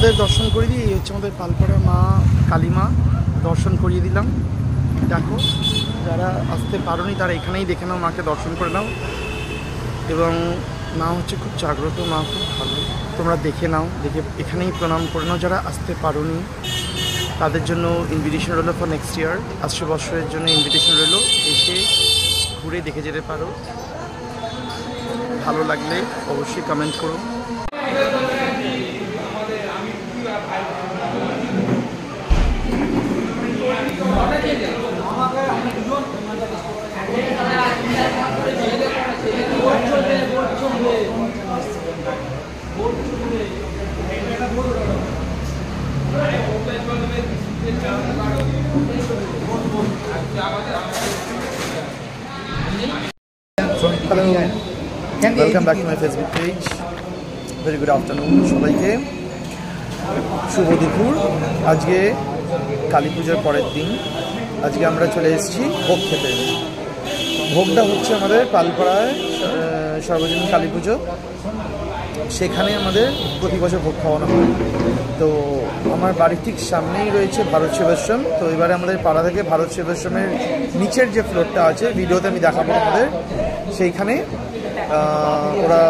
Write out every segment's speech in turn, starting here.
তোমাদের দর্শন করে দিই। এই হচ্ছে আমাদের পালপাড়া মা কালী মা, দর্শন করিয়ে দিলাম। দেখো, যারা আসতে পারোনি তারা এখানেই দেখে নাও, মাকে দর্শন করে নাও। এবং মা হচ্ছে খুব জাগ্রত, মা খুব ভালো, তোমরা দেখে নাও, দেখে এখানেই প্রণাম করে নাও। যারা আসতে পারোনি তাদের জন্য ইনভিটেশন রইলো ফর নেক্সট ইয়ার, আসছে বছরের জন্য ইনভিটেশন রইলো, এসে ঘুরে দেখে যেতে পারো। ভালো লাগলে অবশ্যই কমেন্ট করো। Hello, welcome back to my Facebook page. Very good afternoon সবাইকে, শুভ দুপুর। আজকে কালী পুজোর পরের দিন, আজকে আমরা চলে এসেছি ভোগ খেতে। ভোগটা হচ্ছে আমাদের পালপাড়ায় সর্বজনীন কালী পুজো, সেখানে আমাদের প্রতি বছর ভোগ খাওয়ানো হয়। তো আমার বাড়ির ঠিক সামনেই রয়েছে ভারত সেবাশ্রম। তো এবারে আমাদের পাড়া থেকে ভারত সেবাশ্রমের নিচের যে ফ্লোরটা আছে, ভিডিওতে আমি দেখাবো আমাদের, সেইখানে ওরা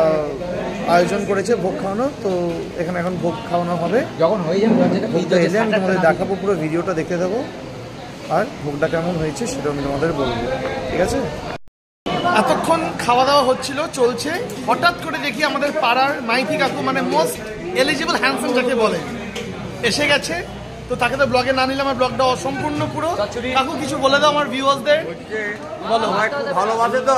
আয়োজন করেছে ভোগ খাওয়ানো। তো এখানে এখন ভোগ খাওয়ানো হবে। যখন হয়ে যাবে ভোগটা এলে আমি তোমাদের দেখাবো, পুরো ভিডিওটা দেখতে দেবো, আর ভোগটা কেমন হয়েছে সেটা আমি তোমাদের বলবো, ঠিক আছে? এতক্ষণ খাওয়া দাওয়া হচ্ছিল, চলছে, হঠাৎ করে দেখি আমাদের পাড়ার মাইতি কাকু, মানে মোস্ট এলিজিবল হ্যান্ডসাম যাকে বলে, এসে গেছে। তো তাকে তো ব্লগে না নিলে আমার ব্লগটা অসম্পূর্ণ পুরো। কাকু কিছু বলে দাও আমার ভিউয়ার্সদের। বলো। খুব ভালোবাসে তো,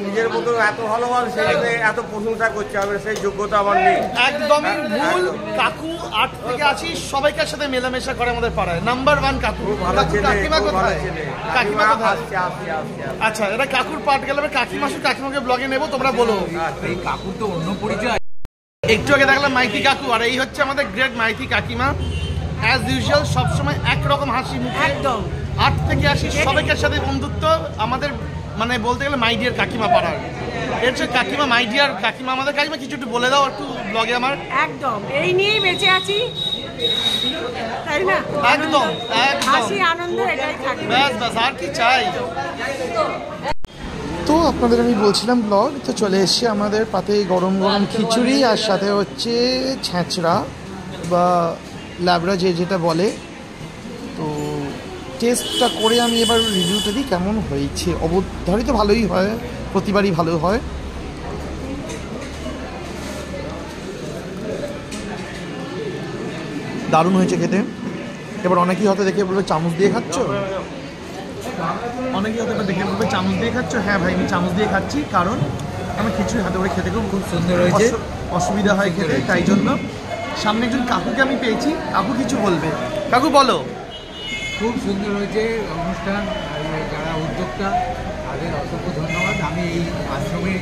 নিজের মতো এত ভালোবাসে, এত প্রশংসা করছে, আমি সেই যোগ্যতা আমার নেই। একদমই ভুল। কাকু 8 থেকে 80 সবাইকার সাথে মেলামেশা করে আমাদের পাড়ায়, নাম্বার 1 কাকু। কাকিমা কোথায়? কাকিমা কোথায়? আচ্ছা, এটা কাকুর পাঠ গেলে কাকিমাকে ব্লগে নেবো, তোমরা বলো। কাকুর তো অন্য পরিচয়। একটু আগে দেখলাম মাইতি কাকু, আর এই হচ্ছে আমাদের গ্রেট মাইতি কাকিমা। অ্যাজ ইউজুয়াল সবসময় একরকম হাসি মুখে, একদম 8 থেকে 80 সবাইকার সাথে বন্ধুত্ব। আমাদের মানে বলতে গেলে মাই ডিয়ার কাকিমা পাড়ার। এর হচ্ছে কাকিমা, মাই ডিয়ার কাকিমা, আমাদের কাকিমা। কিছু একটু বলে দাও একটু ব্লগে আমার। একদম এই নিয়েই বেঁচে আছি, তাই না? একদম হাসি আনন্দ এটাই থাকে, ব্যাস ব্যাস, আর কি চাই। তো আপনাদের আমি বলছিলাম ব্লগ, তো চলে এসছে আমাদের পাতে গরম গরম খিচুড়ি, আর সাথে হচ্ছে ছ্যাঁচড়া বা ল্যাবড়া, যে যেটা বলে। তো টেস্টটা করে আমি এবার রিভিউটা দিই কেমন হয়েছে। অবধারিত ভালোই হয়, প্রতিবারই ভালো হয়। দারুণ হয়েছে খেতে। এবার অনেকেই হয়তো দেখে বলবে চামচ দিয়ে খাচ্ছ, অনেকেই হয়তো দেখে বলবে চামচ দিয়ে খাচ্ছ। হ্যাঁ ভাই, আমি চামচ দিয়ে খাচ্ছি, কারণ আমার খিচুড়ি হাতে করে খেতে খুব সুন্দর হয়েছে, অসুবিধা হয় খেতে, তাই জন্য। সামনে একজন কাকুকে আমি পেয়েছি, কাকু কিছু বলবে। কাকু বলো। খুব সুন্দর হয়েছে অনুষ্ঠান, যারা উদ্যোক্তা তাদের অসংখ্য ধন্যবাদ। আমি এই আশ্রমের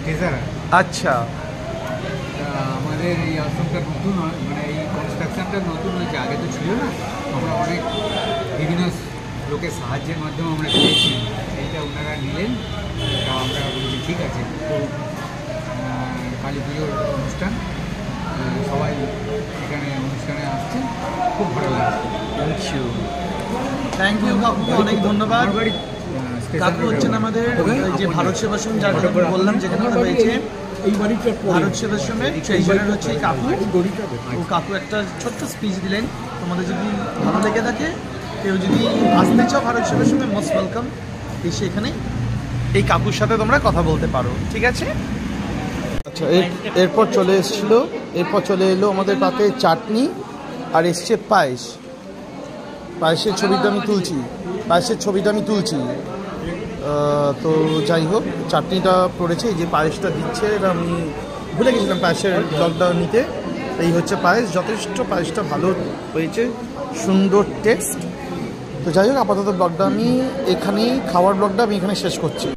ট্রেজারার। আচ্ছা, আমাদের এই আশ্রমটা নতুন, মানে এই কনস্ট্রাকশনটা নতুন হয়েছে, আগে তো ছিল না। আমরা অনেক বিভিন্ন লোকের সাহায্যের মাধ্যমে আমরা পেয়েছি, এইটা ওনারা নিলেন। আমরা বলছি ঠিক আছে। তো কালী পুজোর অনুষ্ঠান, সবাই এখানে অনুষ্ঠানে আসছে, খুব ভালো লাগছে। থ্যাংক ইউ কাকু, অনেক ধন্যবাদ। কাকু হচ্ছেন আমাদের যে ভারত সেবাশ্রম, যার কথা বললাম, যেখানে হয়েছে এই বাড়িটা ভারত সেবাশ্রমের ট্রেজারার হচ্ছে কাকু। ও কাকু একটা ছোট্ট স্পিচ দিলেন। তোমাদের যদি ভালো লেগে থাকে, কেউ যদি আসতে চাও ভারত সেবাশ্রমে, মোস্ট ওয়েলকাম। এসে এখানে এই কাকুর সাথে তোমরা কথা বলতে পারো, ঠিক আছে? আচ্ছা, এরপর চলে এলো আমাদের পাতে চাটনি, আর এসছে পায়েস। পায়েসের ছবিটা আমি তুলছি। তো যাই হোক, চাটনিটা পড়েছে, এই যে পায়েসটা দিচ্ছে, এটা আমি ভুলে গেছিলাম পায়েসের ব্লগটা নিতে। এই হচ্ছে পায়েস, যথেষ্ট পায়েসটা ভালো হয়েছে, সুন্দর টেস্ট। তো যাই হোক, আপাতত ব্লগটা আমি এখানেই, খাওয়ার ব্লগটা আমি এখানে শেষ করছি।